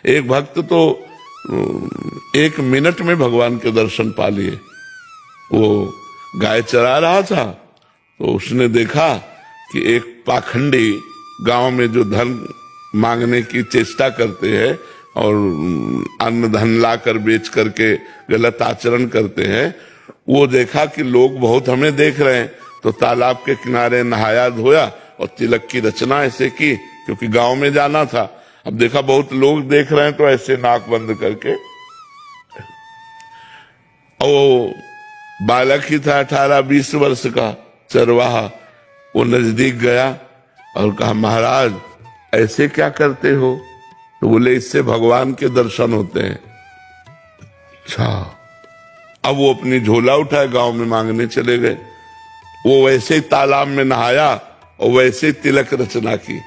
एक भक्त तो 1 मिनट में भगवान के दर्शन पा लिए। वो गाय चरा रहा था तो उसने देखा कि एक पाखंडी गांव में जो धन मांगने की चेष्टा करते हैं और अन्न धन ला कर बेच करके गलत आचरण करते हैं, वो देखा कि लोग बहुत हमें देख रहे हैं तो तालाब के किनारे नहाया धोया और तिलक की रचना ऐसे की, क्योंकि गांव में जाना था। अब देखा बहुत लोग देख रहे हैं तो ऐसे नाक बंद करके, वो बालक ही था 18-20 वर्ष का चरवाहा, वो नजदीक गया और कहा महाराज ऐसे क्या करते हो? तो बोले इससे भगवान के दर्शन होते हैं। अच्छा, अब वो अपनी झोला उठाए गांव में मांगने चले गए। वो वैसे ही तालाब में नहाया और वैसे ही तिलक रचना की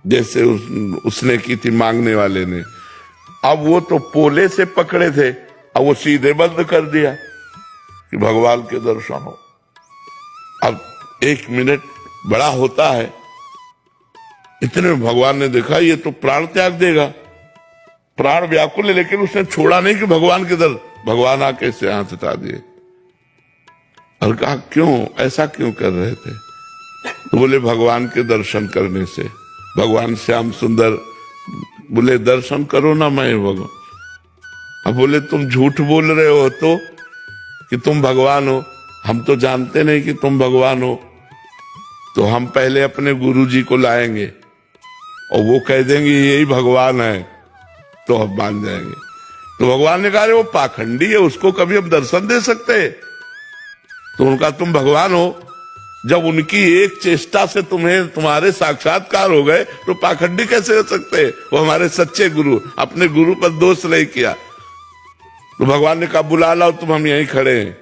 जैसे उसने की थी मांगने वाले ने। अब वो तो पोले से पकड़े थे, अब वो सीधे बंद कर दिया कि भगवान के दर्शन हो। अब 1 मिनट बड़ा होता है, इतने में भगवान ने देखा ये तो प्राण त्याग देगा, प्राण व्याकुल है, लेकिन उसने छोड़ा नहीं कि भगवान के दर। भगवान आके इससे हाथ हटा दिए और कहा क्यों, ऐसा क्यों कर रहे थे? तो बोले भगवान के दर्शन करने से। भगवान श्याम सुंदर बोले दर्शन करो ना मैं भगवान। अब बोले तुम झूठ बोल रहे हो तो कि तुम भगवान हो, हम तो जानते नहीं कि तुम भगवान हो। तो हम पहले अपने गुरुजी को लाएंगे और वो कह देंगे यही भगवान है तो हम मान जाएंगे। तो भगवान ने कहा वो पाखंडी है, उसको कभी हम दर्शन दे सकते? तो उनका तुम भगवान हो, जब उनकी एक चेष्टा से तुम्हारे साक्षात्कार हो गए तो पाखंडी कैसे हो सकते? वो हमारे सच्चे गुरु, अपने गुरु पर दोष नहीं किया। तो भगवान ने कहा बुला लाओ, तुम हम यहीं खड़े हैं।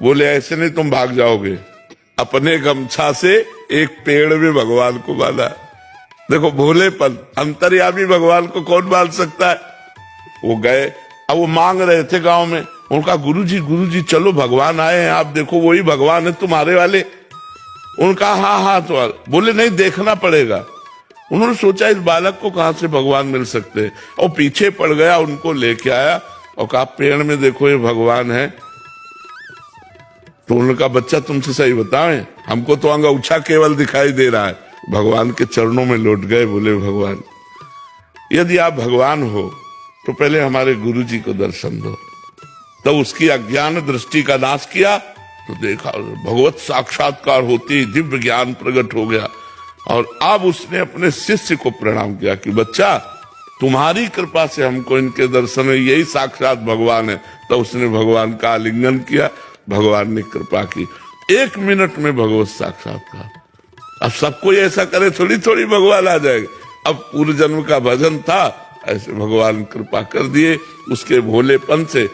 बोले ऐसे नहीं, तुम भाग जाओगे। अपने गमछा से एक पेड़ में भगवान को बांधा। देखो भोलेपन, अंतर्यामी भगवान को कौन बांध सकता है? वो गए, अब वो मांग रहे थे गांव में। उनका गुरुजी चलो भगवान आए हैं, आप देखो वही भगवान है तुम्हारे वाले। उनका हाँ तो बोले नहीं, देखना पड़ेगा। उन्होंने सोचा इस बालक को कहां से भगवान मिल सकते, और पीछे पड़ गया, उनको लेके आया और कहा पेड़ में देखो ये भगवान है। तो उनका बच्चा तुमसे सही बताएं, हमको तो अंगूठा केवल दिखाई दे रहा है। भगवान के चरणों में लौट गए, बोले भगवान यदि आप भगवान हो तो पहले हमारे गुरुजी को दर्शन दो। तब तो उसकी अज्ञान दृष्टि का नाश किया तो देखा भगवत साक्षात्कार होती, दिव्य ज्ञान प्रकट हो गया। और अब उसने अपने शिष्य को प्रणाम किया कि बच्चा तुम्हारी कृपा से हमको इनके दर्शन में यही साक्षात भगवान है। तो उसने भगवान का आलिंगन किया, भगवान ने कृपा की, 1 मिनट में भगवत साक्षात्कार। अब सब कोई ऐसा करे थोड़ी थोड़ी भगवान आ जाएगा। अब पूर्व जन्म का भजन था, ऐसे भगवान कृपा कर दिए उसके भोलेपन से।